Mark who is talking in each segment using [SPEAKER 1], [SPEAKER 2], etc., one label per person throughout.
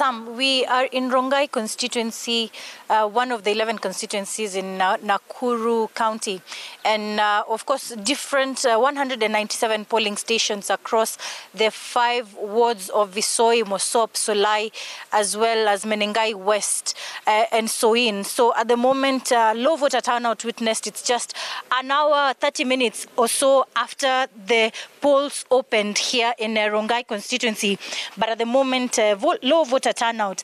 [SPEAKER 1] Sam, we are in Rongai Constituency, one of the 11 constituencies in Nakuru County. And of course, different 197 polling stations across the 5 wards of Visoi, Mosop, Solai, as well as Menengai West and Soin. So at the moment, low voter turnout witnessed. It's just an hour, 30 minutes or so after the polls opened here in Rongai Constituency. But at the moment, low voter turnout.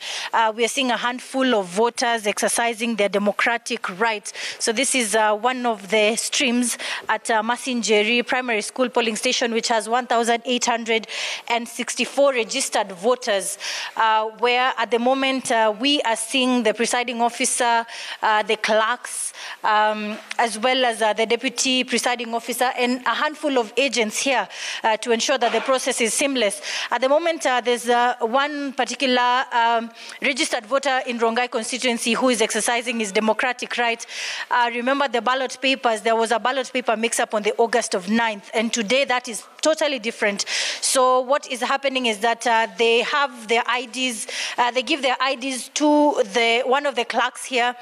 [SPEAKER 1] We are seeing a handful of voters exercising their democratic rights. So this is one of the streams at Masinjeri Primary School polling station, which has 1,864 registered voters, where at the moment we are seeing the presiding officer, the clerks, as well as the deputy presiding officer and a handful of agents here to ensure that the process is seamless. At the moment, there's one particular registered voter in Rongai constituency who is exercising his democratic right. Remember the ballot papers, there was a ballot paper mix-up on the August of 9th, and today that is totally different. So what is happening is that they have their IDs, they give their IDs to one of the clerks here,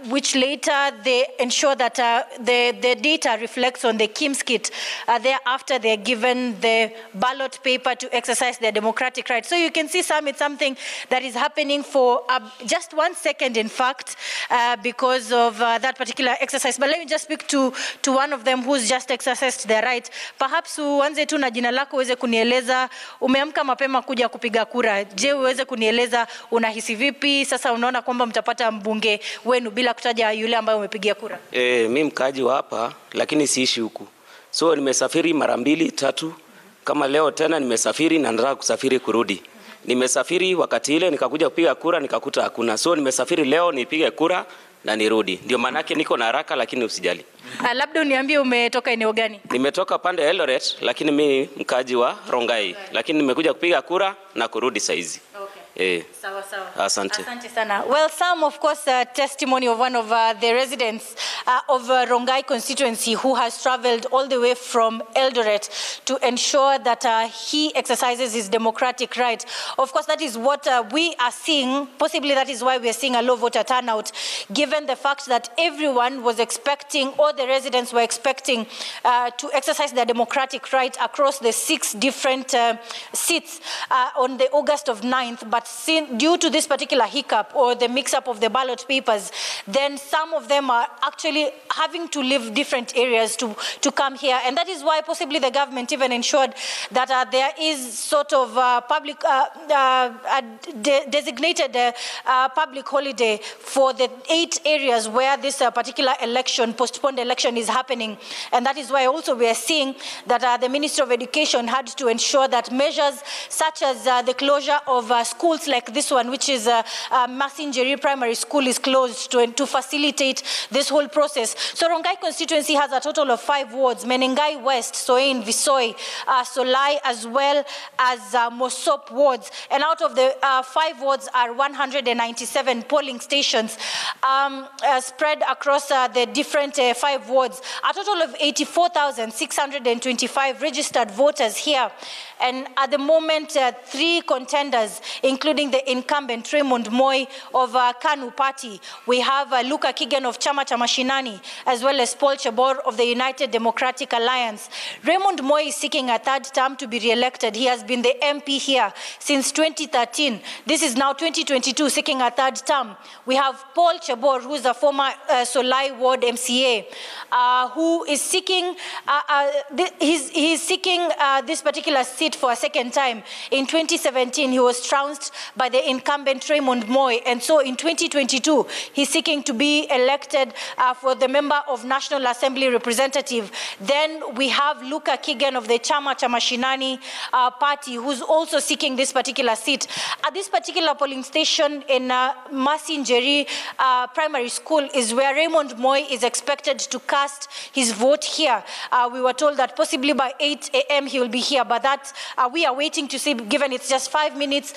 [SPEAKER 1] which later they ensure that the data reflects on the KIMS kit. Thereafter, they're given the ballot paper to exercise their democratic right. So you can see, Sam, it's something that is happening for just 1 second, in fact, because of that particular exercise. But let me just speak to one of them who's just exercised their right. Perhaps uanze tu na jina lako uweze kunieleza, umeamka mapema kuja kupiga kura. Je, uweze kunieleza unahisi vipi? Sasa unaona kwamba mtapata mbunge wenu bila kutaja yule ambaye umepigia kura.
[SPEAKER 2] Mimi mkaji wa hapa lakini siishi huku. So nimesafiri mara 2, 3. Kama leo tena nimesafiri na nataka kusafiri kurudi. Nimesafiri wakati ile nikakuja kupiga kura nikakuta hakuna. So nimesafiri leo nipige kura na nirudi. Ndio maana yake niko na haraka, lakini usijali.
[SPEAKER 1] Labda uniambie umetoka eneo gani?
[SPEAKER 2] Nimetoka pande Eldoret, lakini mimi mkaji wa Rongai. Lakini nimekuja kupiga kura na kurudi saizi.
[SPEAKER 1] Sawa.
[SPEAKER 2] Asante.
[SPEAKER 1] Asante sana. Well, some, of course, testimony of one of the residents of Rongai constituency who has traveled all the way from Eldoret to ensure that he exercises his democratic right. Of course, that is what we are seeing. Possibly that is why we are seeing a low voter turnout, given the fact that everyone was expecting, all the residents were expecting to exercise their democratic right across the 6 different seats on the August of 9th. But due to this particular hiccup or the mix-up of the ballot papers, then some of them are actually having to leave different areas to come here. And that is why possibly the government even ensured that there is sort of public, designated public holiday for the 8 areas where this particular election, postponed election, is happening. And that is why also we are seeing that the Ministry of Education had to ensure that measures such as the closure of schools like this one, which is Masinjeri Primary School, is closed to facilitate this whole process. So Rongai constituency has a total of 5 wards: Menengai West, Soin, Visoi, Solai, as well as Mosop wards. And out of the 5 wards are 197 polling stations spread across the different 5 wards. A total of 84,625 registered voters here. And at the moment, 3 contenders, including the incumbent Raymond Moi of KANU Party. We have Luka Kigen of Chama cha Mashinani, as well as Paul Chebor of the United Democratic Alliance. Raymond Moi is seeking a 3rd term to be re-elected. He has been the MP here since 2013. This is now 2022, seeking a 3rd term. We have Paul Chebor, who is a former Solai Ward MCA, who is seeking, he's seeking this particular seat for a 2nd time. In 2017, he was trounced by the incumbent Raymond Moi, and so in 2022, he's seeking to be elected for the member of National Assembly representative. Then we have Luka Kigen of the Chama cha Mashinani party, who's also seeking this particular seat. At this particular polling station in Masinjeri Primary School is where Raymond Moi is expected to cast his vote here. We were told that possibly by 8 a.m. he will be here, but that we are waiting to see, given it's just 5 minutes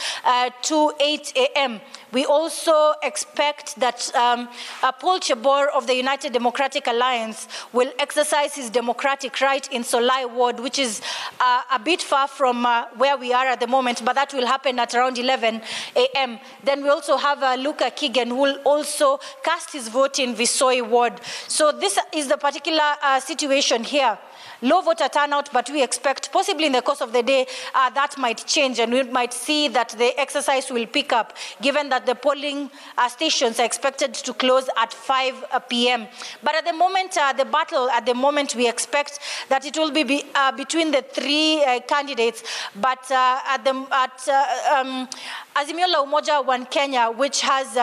[SPEAKER 1] to 8 a.m. We also expect that Paul Chebor of the United Democratic Alliance will exercise his democratic right in Solai Ward, which is a bit far from where we are at the moment, but that will happen at around 11 a.m. Then we also have Luka Kigen, who will also cast his vote in Visoi Ward. So this is the particular situation here. Low voter turnout, but we expect possibly in the course of the day that might change, and we might see that the exercise will pick up, given that the polling stations are expected to close at 5 p.m. But at the moment, the battle at the moment, we expect that it will be between the three candidates. But Azimio la Umoja One Kenya, which has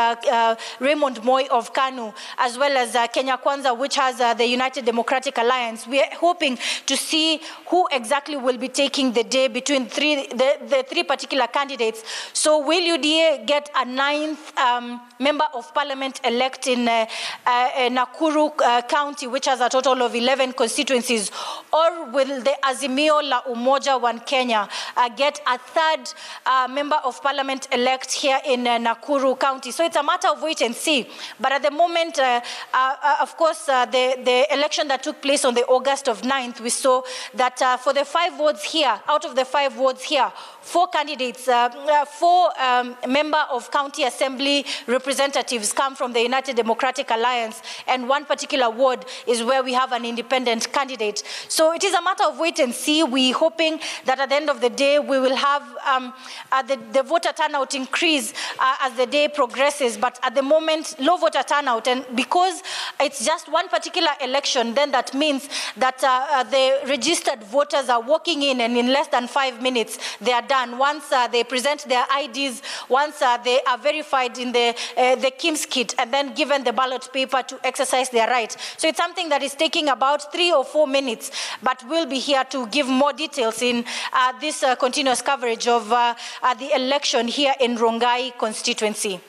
[SPEAKER 1] Raymond Moi of KANU, as well as Kenya Kwanza, which has the United Democratic Alliance, we are hoping to see who exactly will be taking the day between the three particular candidates. So will UDA get a 9th member of parliament elect in Nakuru County, which has a total of 11 constituencies, or will the Azimio la Umoja One Kenya get a 3rd member of parliament elect here in Nakuru County? So it's a matter of wait and see. But at the moment, of course, the election that took place on the August of 9th, we saw that for the 5 wards here, out of the 5 wards here, 4 candidates, 4 member of county assembly representatives come from the United Democratic Alliance, and 1 particular ward is where we have an independent candidate. So it is a matter of wait and see. We're hoping that at the end of the day, we will have the voter turnout increase as the day progresses. But at the moment, low voter turnout, and because it's just 1 particular election, then that means that the registered voters are walking in, and in less than 5 minutes, they are done. Once they present their IDs, once they are verified in the KIMS kit, and then given the ballot paper to exercise their right. So it's something that is taking about 3 or 4 minutes, but we'll be here to give more details in this continuous coverage of the election here in Rongai constituency.